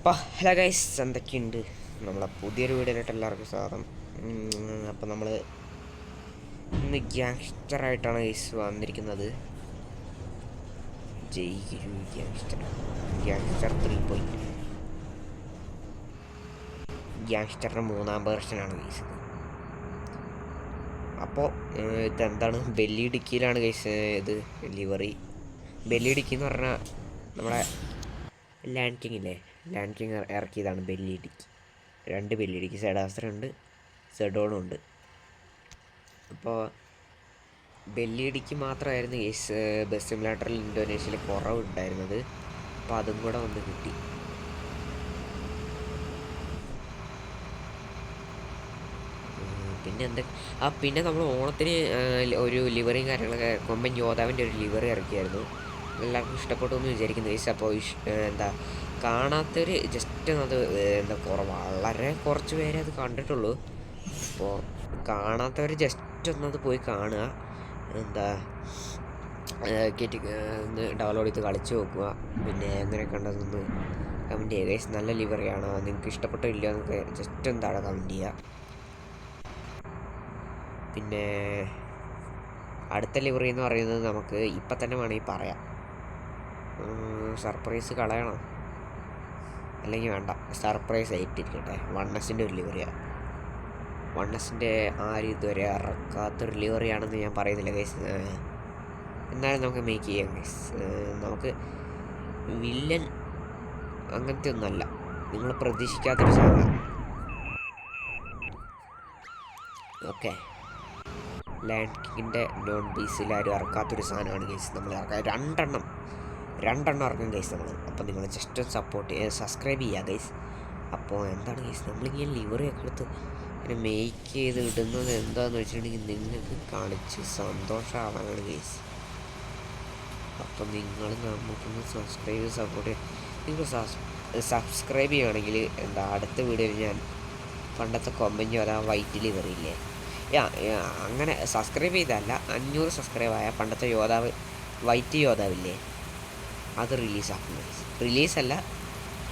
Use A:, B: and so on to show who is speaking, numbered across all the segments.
A: അപ്പോൾ hello guys, എന്തൊക്കെയുണ്ട്? നമ്മളെ പുതിയൊരു വീഡിയോയിലോട്ട് എല്ലാവർക്കും സ്വാഗതം. അപ്പോൾ നമ്മൾ ഇന്ന് ഗ്യാങ്സ്റ്ററായിട്ടാണ് ഗൈസ് വന്നിരിക്കുന്നത്. ജയ് ഗുരു ഗ്യാങ്സ്റ്റർ 3 ഗ്യാങ്സ്റ്ററിൻ്റെ 3ാം വേർഷനാണ് ഗൈസ്. അപ്പോൾ ഇതെന്താണ്, ബെല്ലിയിടുക്കിയിലാണ് ഗൈസ് ഇത് ലിവറി. ബെല്ലിയിടുക്കി എന്ന് പറഞ്ഞാൽ നമ്മളെ ലാൻഡ് കിങ്ങില്ലേ, ലാൻഡ് കിങ് ഇറക്കിയതാണ് ബെല്ലിയിടുക്കി. 2 ബെല്ലിയിടുക്കി, സെഡാസ്റ്ററുണ്ട്, സെഡോണും ഉണ്ട്. അപ്പോൾ ബെല്ലിയിടുക്കി മാത്രമായിരുന്നു ഗൈസ് ബസ് സിമുലേറ്ററിൽ ഇന്തോനേഷ്യയിൽ കുറവുണ്ടായിരുന്നത്. അപ്പോൾ അതും കൂടെ വന്ന് കിട്ടി. പിന്നെ നമ്മൾ ഓണത്തിന് ഒരു ലിവറിയും കാര്യങ്ങളൊക്കെ കൊമ്പൻ യോദ്ധാവിൻ്റെ ഒരു ലിവറി ഇറക്കിയായിരുന്നു. എല്ലാവർക്കും ഇഷ്ടപ്പെട്ടു എന്ന് വിചാരിക്കുന്നു ഗൈസ്. അപ്പോൾ കാണാത്തവർ ജസ്റ്റ് അത് വളരെ കുറച്ച് പേരെ അത് കണ്ടിട്ടുള്ളൂ. അപ്പോൾ കാണാത്തവർ ജസ്റ്റ് ഒന്നത് പോയി കാണുക, ഒന്ന് ഡൗൺലോഡ് ചെയ്ത് കളിച്ച് നോക്കുക. പിന്നെ എങ്ങനെയൊക്കെ ഉണ്ടെന്നൊന്ന് കമൻറ്റ് ചെയ്യുക ഗൈസ്. നല്ല ലിവറിയാണോ, നിങ്ങൾക്ക് ഇഷ്ടപ്പെട്ടോ ഇല്ലയോ എന്നൊക്കെ ജസ്റ്റ് എന്താണ് കമൻറ്റ് ചെയ്യുക. പിന്നെ അടുത്ത ലിവറി എന്ന് പറയുന്നത് നമുക്ക് ഇപ്പം തന്നെ വേണമെങ്കിൽ പറയാം. സർപ്രൈസ് കളയണം, അല്ലെങ്കിൽ വേണ്ട, സർപ്രൈസ് ആയിട്ടിരിക്കട്ടെ. 1S ഒരു ലിവറിയാണ്. 1S ആരും ഇതുവരെ ഇറക്കാത്തൊരു ലിവറിയാണെന്ന് ഞാൻ പറയുന്നില്ല ഗൈസ്. എന്നാലും നമുക്ക് മേക്ക് ചെയ്യാം ഗൈസ്. നമുക്ക് വില്ലൻ അങ്ങനത്തെ ഒന്നുമല്ല, നിങ്ങൾ പ്രതീക്ഷിക്കാത്തൊരു സാധനം. ഓക്കെ, ലാൻഡ് കിങ്ങിൻ്റെ നോൺ ബീസിൽ ആരും ഇറക്കാത്തൊരു സാധനമാണ് ഗൈസ് നമ്മൾ ഇറക്കുക. രണ്ടെണ്ണം ഇറക്കും ഗൈസ് നമ്മൾ. അപ്പോൾ നിങ്ങൾ ജസ്റ്റ് സപ്പോർട്ട് ചെയ്യുക, സബ്സ്ക്രൈബ് ചെയ്യുക ഗൈസ്. അപ്പോൾ എന്താണ് ഗൈസ്, നമ്മളിങ്ങനെ ലിവറിയൊക്കെ എടുത്ത് ഇങ്ങനെ മേക്ക് ചെയ്ത് ഇടുന്നത് എന്താണെന്ന് വെച്ചിട്ടുണ്ടെങ്കിൽ നിങ്ങൾക്ക് കാണിച്ച് സന്തോഷമാവാനാണ് ഗൈസ്. അപ്പോൾ നിങ്ങൾ നമുക്കൊന്ന് സബ്സ്ക്രൈബ് സപ്പോർട്ട് ചെയ്യുക. നിങ്ങൾ സബ്സ്ക്രൈബ് ചെയ്യുകയാണെങ്കിൽ അടുത്ത വീഡിയോയിൽ ഞാൻ പണ്ടത്തെ കൊമ്പഞ്ഞോ അതാ വൈറ്റ് ലിവറിയില്ലേ, അങ്ങനെ സബ്സ്ക്രൈബ് ചെയ്തല്ല, 500 സബ്സ്ക്രൈബ് ആയ പണ്ടത്തെ യോദ്ധാവ്, വൈറ്റ് യോദ്ധാവില്ലേ, അത് റിലീസാക്കും. റിലീസല്ല,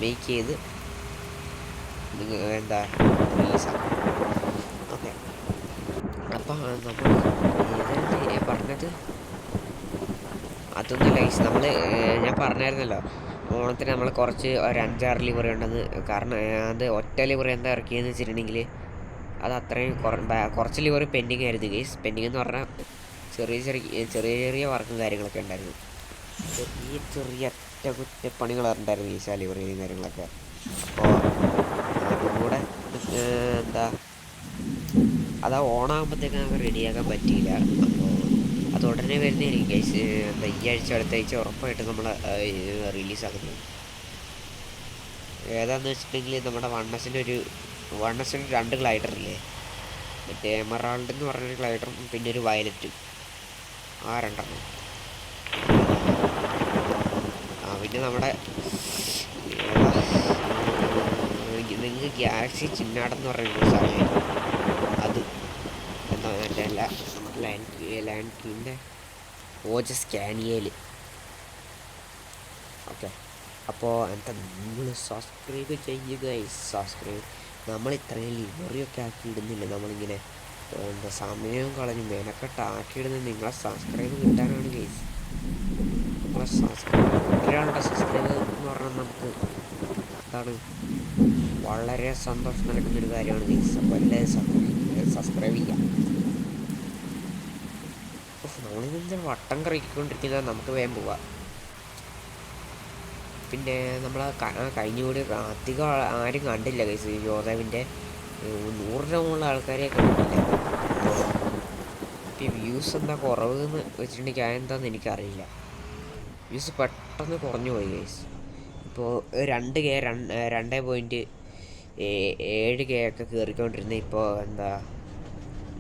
A: മേക്ക് ചെയ്ത് റിലീസാക്കും. ഓക്കെ, അപ്പം നമ്മൾ പറഞ്ഞത് അതൊന്നും ലൈസ് ഞാൻ പറഞ്ഞായിരുന്നല്ലോ, ഓണത്തിന് നമ്മൾ കുറച്ച് ഒരു 5-6 ലിവറി ഉണ്ടെന്ന്. കാരണം അത് ഒറ്റ ലിവറി എന്താ ഇറക്കിയെന്ന് വെച്ചിട്ടുണ്ടെങ്കിൽ അത് അത്രയും കുറച്ച് ലിവറി പെൻഡിങ് ആയിരുന്നു ഗൈസ്. പെൻഡിങ് എന്ന് പറഞ്ഞാൽ ചെറിയ വർക്കും കാര്യങ്ങളൊക്കെ ഉണ്ടായിരുന്നു. ചെറിയ അറ്റകുറ്റപ്പണികളുണ്ടായിരുന്നു ഗൈസ് ആ ലിവറിയും കാര്യങ്ങളൊക്കെ. അപ്പോൾ അതും കൂടെ അതാ ഓണാകുമ്പോഴത്തേക്ക് നമുക്ക് റെഡിയാക്കാൻ പറ്റിയില്ല. അപ്പോൾ അത് ഉടനെ വരുന്നതായിരിക്കും ഗൈസ്. ഈ ആഴ്ച അടുത്ത ആഴ്ച ഉറപ്പായിട്ട് നമ്മൾ റിലീസാക്കുന്നത്. ഏതാണെന്ന് വെച്ചിട്ടുണ്ടെങ്കിൽ നമ്മുടെ 1S 2 ഗ്ലൈഡറില്ലേ, മറ്റേ എമറാൾഡ് എന്ന് പറഞ്ഞൊരു ഗ്ലൈഡറും പിന്നെ ഒരു വയലറ്റും, ആ 2 പിന്നെ നമ്മുടെ നിങ്ങൾക്ക് ഗാലക്സി ചിന്നാടം എന്ന് പറയുന്നൊരു സാധനമായിരുന്നു അത്. എന്താ മറ്റല്ല, നമ്മുടെ ലാൻഡ് കിങ്ങിൻ്റെ ഓജസ് കാനിയൽ. ഓക്കെ, അപ്പോൾ നിങ്ങൾ സബ്സ്ക്രൈബ് ചെയ്യുക. സബ്സ്ക്രൈബ്, നമ്മൾ ഇത്രയും ലിവറിയൊക്കെ ആക്കി ഇടുന്നില്ല, നമ്മളിങ്ങനെ സമയവും കളഞ്ഞ് മെനക്കെട്ടാക്കിയിടുന്നത് നിങ്ങളെ സബ്സ്ക്രൈബ് കിട്ടാനാണ് ഗൈസ്. നമ്മളെ ഒരാളുടെ സബ്സ്ക്രൈബ് എന്ന് പറഞ്ഞാൽ നമുക്ക് വളരെ സന്തോഷം നൽകുന്നൊരു കാര്യമാണ് ഗൈസ്. അപ്പോൾ എല്ലാവരും സബ്സ്ക്രൈബ് ചെയ്യാം. നമ്മളിതിൻ്റെ വട്ടം കറക്കിക്കൊണ്ടിരിക്കുന്നത്, നമുക്ക് വേഗം പോവാം. പിന്നെ നമ്മൾ കഴിഞ്ഞ കൂടി അധികം ആരും കണ്ടില്ല ഗൈസ്. യോദ്ധാവിൻ്റെ 100 മുകളിലുള്ള ആൾക്കാരെ കണ്ടിട്ടില്ല. ഇപ്പോൾ വ്യൂസ് എന്താ കുറവ് എന്ന് വെച്ചിട്ടുണ്ടെങ്കിൽ അതെന്താണെന്ന് എനിക്കറിയില്ല. വ്യൂസ് പെട്ടെന്ന് കുറഞ്ഞു പോയി ഗൈസ്. ഇപ്പോൾ 2K 2.7K ഒക്കെ കയറിക്കൊണ്ടിരുന്നത് ഇപ്പോൾ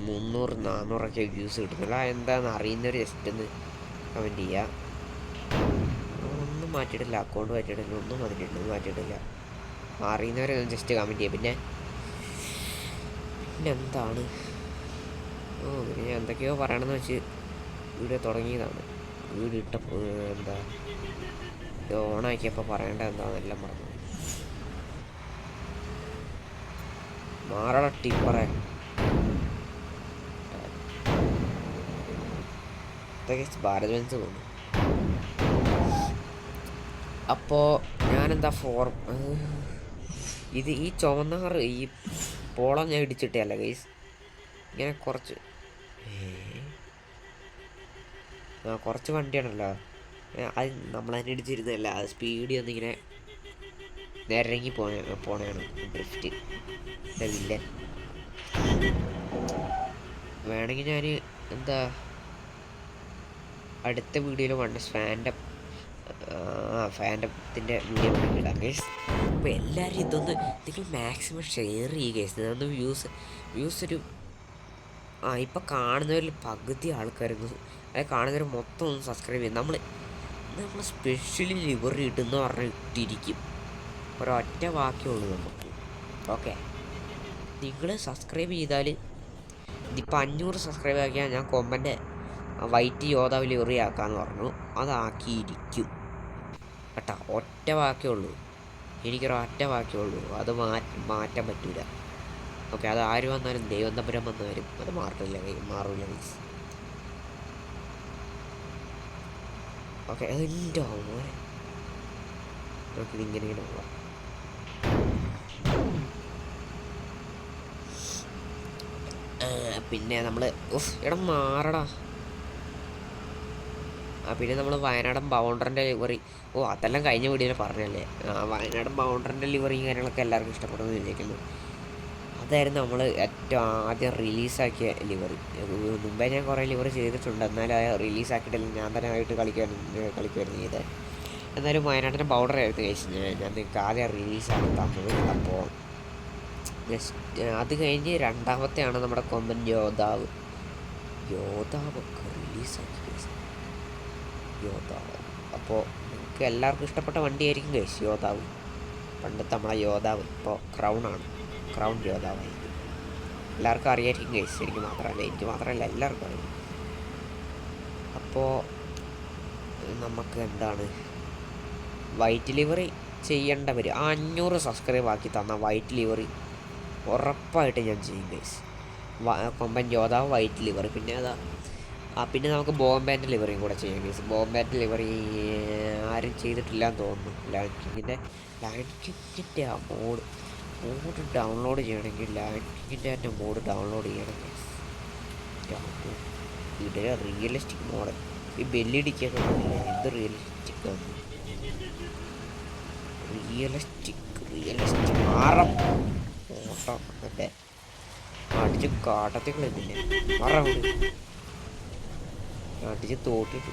A: 300-400 വ്യൂസ് കിട്ടുന്നില്ല. എന്താണെന്ന് അറിയുന്നവർ ജസ്റ്റ് ഒന്ന് കമൻറ്റ് ചെയ്യുക. ഒന്നും മാറ്റിയിട്ടില്ല, അക്കൗണ്ട് മാറ്റിയിട്ടില്ല, ഒന്നും മാറ്റിയിട്ടില്ല. അറിയുന്നവരെ ജസ്റ്റ് കമൻറ്റ് ചെയ്യുക. പിന്നെ എന്താണ്, ഞാൻ എന്തൊക്കെയോ പറയണമെന്ന് വെച്ച് വീഡിയോ തുടങ്ങിയതാണ്. വീഡിയോ ഇട്ടപ്പോൾ ഓണാക്കിയപ്പോൾ പറയേണ്ടത് എന്താണെന്നെല്ലാം പറഞ്ഞു. മാറട ടിപ്പറെ. ഭാരത് ബെൻസ് തോന്നുന്നു. അപ്പോൾ ഞാനെന്താ ഇത് ഈ ചുവന്ന കാറ് ഈ പോളം ഞാൻ ഇടിച്ചിട്ടല്ല ഗൈസ്. ഇങ്ങനെ കുറച്ച് വണ്ടിയാണല്ലോ, അത് നമ്മളതിനെ ഇടിച്ചിരുന്നതല്ല, അത് സ്പീഡിൽ ഒന്നിങ്ങനെ നിരങ്ങി പോണേണ് ഡ്രിഫ്റ്റ് വില്ലൻ. വേണമെങ്കിൽ ഞാൻ എന്താ അടുത്ത വീഡിയോയിൽ ഫാൻറ്റത്തിൻ്റെ വീഡിയോ ഇടാം ഗൈസ്. അപ്പോൾ എല്ലാവരും ഇതൊന്ന് നിങ്ങൾ മാക്സിമം ഷെയർ ചെയ്യുക ഗൈസ്. ഇതൊന്ന് വ്യൂസ് ഒരു ഇപ്പം കാണുന്നവരിൽ പകുതി ആൾക്കാരൊന്നും, അത് കാണുന്നവർ മൊത്തം ഒന്ന് സബ്സ്ക്രൈബ് ചെയ്യും. നമ്മൾ സ്പെഷ്യലി ലിവർ ഇട്ടെന്ന് പറഞ്ഞാൽ ഇട്ടിരിക്കും. ഒരൊറ്റ വാക്യമുള്ളൂ നമുക്ക്. ഓക്കെ, നിങ്ങൾ സബ്സ്ക്രൈബ് ചെയ്താൽ ഇതിപ്പോൾ 500 സബ്സ്ക്രൈബ് ആക്കിയാൽ ഞാൻ കൊമ്പൻ്റെ വൈറ്റ് യോദ്ധാവ് ലിവറി ആക്കാമെന്ന് പറഞ്ഞു. അതാക്കിയിരിക്കും കേട്ടോ. ഒറ്റ വാക്യമുള്ളൂ, എനിക്കൊരൊറ്റ വാക്യമുള്ളൂ. അത് മാറ്റാൻ പറ്റില്ല. ഓക്കെ, അത് ആര് വന്നാലും ദൈവം തമ്പുരാൻ വന്നാലും അത് മാറില്ല മീൻസ്. ഓക്കെ, എൻ്റെ മോനെ നമുക്കിതിങ്ങനെ പോവാം. പിന്നെ നമ്മൾ എടാ മാറടാ. പിന്നെ നമ്മൾ വയനാടൻ ബൗണ്ടറിൻ്റെ ലിവറി, അതെല്ലാം കഴിഞ്ഞ വീഡിയോയിൽ പറഞ്ഞല്ലേ. വയനാടൻ ബൗണ്ടറിൻ്റെ ലിവറിയും കാര്യങ്ങളൊക്കെ എല്ലാവർക്കും ഇഷ്ടപ്പെടുമെന്ന് വിചാരിക്കുന്നു. അതായിരുന്നു നമ്മൾ ഏറ്റവും ആദ്യം റിലീസാക്കിയ ലിവറി. മുമ്പേ ഞാൻ കുറേ ലിവറി ചെയ്തിട്ടുണ്ട്, എന്നാലും അത് റിലീസാക്കിയിട്ടില്ല. ഞാൻ തന്നെ ആയിട്ട് കളിക്കുമായിരുന്നു ചെയ്തത്. എന്നാലും വയനാട്ടിൻ്റെ ബൗണ്ടർ ആയിരുന്നു കഴിച്ചത് ഞാൻ നിങ്ങൾക്ക് ആദ്യം റിലീസാക്കി തന്നത്. അപ്പോൾ അത് കഴിഞ്ഞ് രണ്ടാമത്തെയാണ് നമ്മുടെ കൊമ്പൻ യോദ്ധാവൊക്കെ റിലീസാക്കി യോദ്ധാവ്. അപ്പോൾ നിങ്ങൾക്ക് എല്ലാവർക്കും ഇഷ്ടപ്പെട്ട വണ്ടിയായിരിക്കും കഴിച്ചു യോദ്ധാവ്. പണ്ടത്തെ നമ്മളെ യോദ്ധാവ് ഇപ്പോൾ ക്രൗൺ യോദ്ധാവായിരിക്കും. എല്ലാവർക്കും അറിയായിരിക്കും കഴിച്ചു. എനിക്ക് മാത്രമല്ല എല്ലാവർക്കും അറിയാം. അപ്പോൾ നമുക്ക് എന്താണ് വൈറ്റ് ലിവറി ചെയ്യേണ്ടവർ 500 സബ്സ്ക്രൈബ് ആക്കി തന്ന വൈറ്റ് ലിവറി ഉറപ്പായിട്ട് ഞാൻ ചെയ്യും ഗൈസ്. കൊമ്പൻ യോദ്ധാവ് വൈറ്റ് ലിവറി. പിന്നെ നമുക്ക് ബോംബേൻ്റെ ലിവറിയും കൂടെ ചെയ്യാം ഗൈസ്. ബോംബേൻ്റെ ലിവറി ആരും ചെയ്തിട്ടില്ല എന്ന് തോന്നുന്നു. ലാൻഡ് കിങ്ങിൻ്റെ ആ മോഡ് ഡൗൺലോഡ് ചെയ്യണമെങ്കിൽ ലാൻഡ് കിങ്ങിൻ്റെ തന്നെ മോഡ് ഡൗൺലോഡ് ചെയ്യണം ഗൈസ്. ഇതിൽ റിയലിസ്റ്റിക് മോഡ് ഈ ബെല്ലിടിക്കൊക്കെ എന്ത് റിയലിസ്റ്റിക് മാറം ഓട്ടം എൻ്റെ അടിച്ച് കാട്ടത്തിൽ പിന്നെ അടിച്ച് തോട്ടിട്ട്.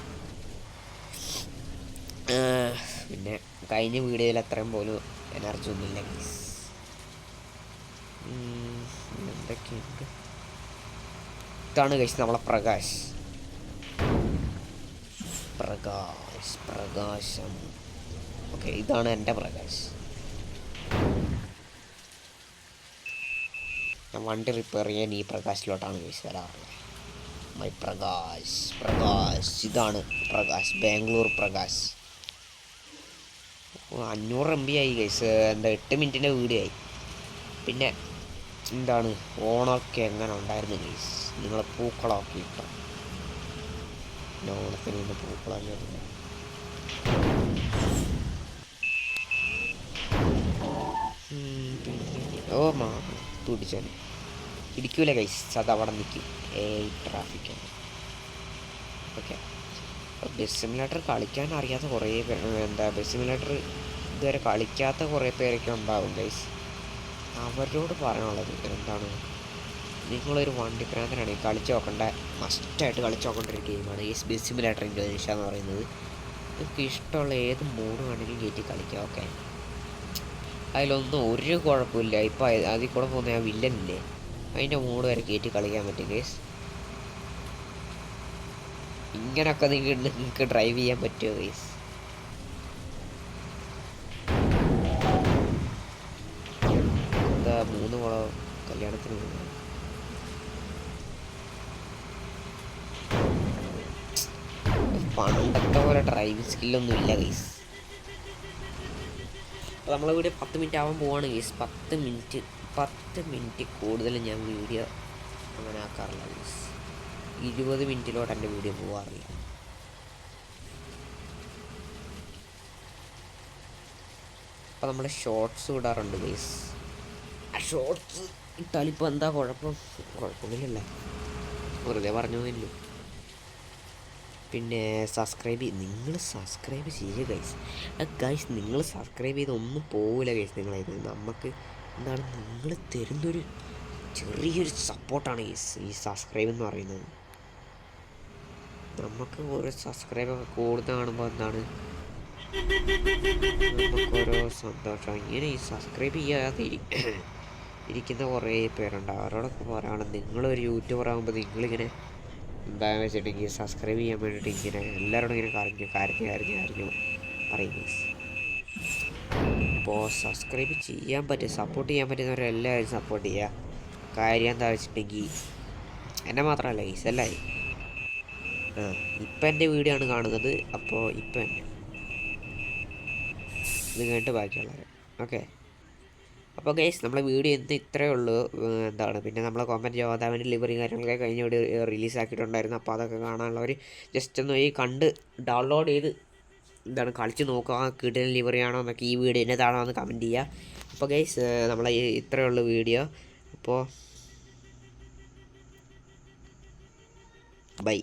A: പിന്നെ കഴിഞ്ഞ വീഡിയോയിൽ അത്രയും പോലും എനർജി ഒന്നുമില്ല ഗൈസ്. എന്തൊക്കെയുണ്ട്. ഇതാണ് ഗൈസ് നമ്മളെ പ്രകാശം. ഓക്കെ, ഇതാണ് എൻ്റെ പ്രകാശ്. ഞാൻ വണ്ടി റിപ്പയർ ചെയ്യാൻ ഈ പ്രകാശിലോട്ടാണ് ഗൈസ് വരാറുള്ളത്. മൈ പ്രകാശ് ഇതാണ് പ്രകാശ്, ബാംഗ്ലൂർ പ്രകാശ്. 500 MB ആയി ഗൈസ്. 8 മിനിറ്റിൻ്റെ വീഡിയോ ആയി. പിന്നെ എന്താണ് ഓണമൊക്കെ എങ്ങനെ ഉണ്ടായിരുന്നു ഗൈസ്? നിങ്ങൾ പൂക്കളമൊക്കെ ഇട്ടോ? ഓണത്തിന് ഇന്ന് പൂക്കളല്ലേ. തുടിച്ചാണ് ഇടിക്കൂല ഗൈസ്, അത് അവിടെ നിൽക്കും. ട്രാഫിക്കാണ്. ഓക്കെ, ബസ് സിമുലേറ്റർ കളിക്കാൻ അറിയാത്ത കുറേ ബസ് സിമുലേറ്റർ ഇതുവരെ കളിക്കാത്ത കുറേ പേരൊക്കെ ഉണ്ടാവും ഗൈസ്. അവരോട് പറയാനുള്ളത് എന്താണ്, നിങ്ങളൊരു വണ്ടി പ്രാന്തനാണെങ്കിൽ മസ്റ്റായിട്ട് കളിച്ച് നോക്കേണ്ട ഒരു ഗെയിമാണ് ഈ ബസ് സിമുലേറ്റർ ഇന്തോനേഷ്യ എന്ന് പറയുന്നത്. നിങ്ങൾക്ക് ഇഷ്ടമുള്ള ഏത് മോഡ് വേണമെങ്കിലും കയറ്റി കളിക്കാം. ഓക്കെ, അതിലൊന്നും ഒരു കുഴപ്പമില്ല. ഇപ്പോൾ അതിൽ കൂടെ പോകുന്ന ആ വില്ലനില്ലേ, അതിൻ്റെ മോഡ് വരെ കയറ്റി കളിക്കാൻ പറ്റും ഗൈസ്. ഇങ്ങനെയൊക്കെ നിങ്ങൾക്ക് ഡ്രൈവ് ചെയ്യാൻ പറ്റുമോ ഗൈസ്? എന്താ 3 കുളം കല്യാണത്തിന് പണ്ടത്തെ പോലെ ഡ്രൈവിംഗ് സ്കില്ലൊന്നും ഇല്ല ഗൈസ്. അപ്പോൾ നമ്മളെ വീഡിയോ 10 മിനിറ്റ് ആവാൻ പോവാണ് ഗൈസ്. 10 മിനിറ്റ് കൂടുതൽ ഞാൻ വീഡിയോ അങ്ങനെ ആക്കാറില്ല ഗൈസ്. 20 മിനിറ്റിലോട്ട് എൻ്റെ വീഡിയോ പോകാറില്ല. അപ്പോൾ നമ്മൾ ഷോർട്സ് ഇടാറുണ്ട് ഗൈസ്. ആ ഷോർട്സ് ഇട്ടാലിപ്പോൾ എന്താ കുഴപ്പമൊന്നുമില്ലല്ലേ, വെറുതെ പറഞ്ഞൊന്നുമില്ല. പിന്നെ നിങ്ങൾ സബ്സ്ക്രൈബ് ചെയ്യുക ഗൈസ്. നിങ്ങൾ സബ്സ്ക്രൈബ് ചെയ്ത് ഒന്നും പോവില്ല ഗൈസ്. നിങ്ങളായത് നമുക്ക് എന്താണ് നിങ്ങൾ തരുന്നൊരു ചെറിയൊരു സപ്പോർട്ടാണ് ഗൈസ് ഈ സബ്സ്ക്രൈബ് എന്ന് പറയുന്നത്. നമുക്ക് ഓരോ സബ്സ്ക്രൈബൊക്കെ കൂടുതൽ കാണുമ്പോൾ എന്താണ് നമുക്കോരോ സന്തോഷം. ഇങ്ങനെ ഈ സബ്സ്ക്രൈബ് ചെയ്യാതെ ഇരിക്കുന്ന കുറേ പേരുണ്ട്. അവരോടൊക്കെ പറയുകയാണ്, നിങ്ങളൊരു യൂട്യൂബർ ആകുമ്പോൾ നിങ്ങളിങ്ങനെ എന്താണെന്ന് വെച്ചിട്ടുണ്ടെങ്കിൽ സബ്സ്ക്രൈബ് ചെയ്യാൻ വേണ്ടിയിട്ട് ഇങ്ങനെ എല്ലാവരോടും ഇങ്ങനെ കരഞ്ഞു പറയും. അപ്പോൾ സബ്സ്ക്രൈബ് ചെയ്യാൻ പറ്റും, സപ്പോർട്ട് ചെയ്യാൻ പറ്റുന്നവരെല്ലാവരും സപ്പോർട്ട് ചെയ്യുക. കാര്യം എന്താ വെച്ചിട്ടുണ്ടെങ്കിൽ എന്നെ മാത്രമല്ല ഗൈസ് എല്ലാവരും. ഇപ്പം എൻ്റെ വീഡിയോ ആണ് കാണുന്നത്. അപ്പോൾ ഇപ്പം ഇത് കഴിഞ്ഞിട്ട് ബാക്കിയുള്ളവരെ ഓക്കെ. അപ്പോൾ ഗൈസ് നമ്മളെ വീഡിയോ ഇത്രയേ ഉള്ളൂ. എന്താണ് പിന്നെ നമ്മളെ കോമൻറ്റ് ജോതാവിൻ്റെ ലിവറി കാര്യങ്ങളൊക്കെ കഴിഞ്ഞ വീഡിയോ റിലീസാക്കിയിട്ടുണ്ടായിരുന്നു. അപ്പോൾ അതൊക്കെ കാണാനുള്ളവർ ജസ്റ്റ് ഒന്ന് കണ്ട് ഡൗൺലോഡ് ചെയ്ത് എന്താണ് കളിച്ച് നോക്കുക, കിടിലൻ ലിവറി ആണോ എന്നൊക്കെ ഈ വീഡിയോ എന്നതാണോ എന്ന് കമൻറ്റ് ചെയ്യുക. അപ്പോൾ ഗൈസ് നമ്മളെ ഇത്രയേ ഉള്ളൂ വീഡിയോ. അപ്പോൾ ബൈ.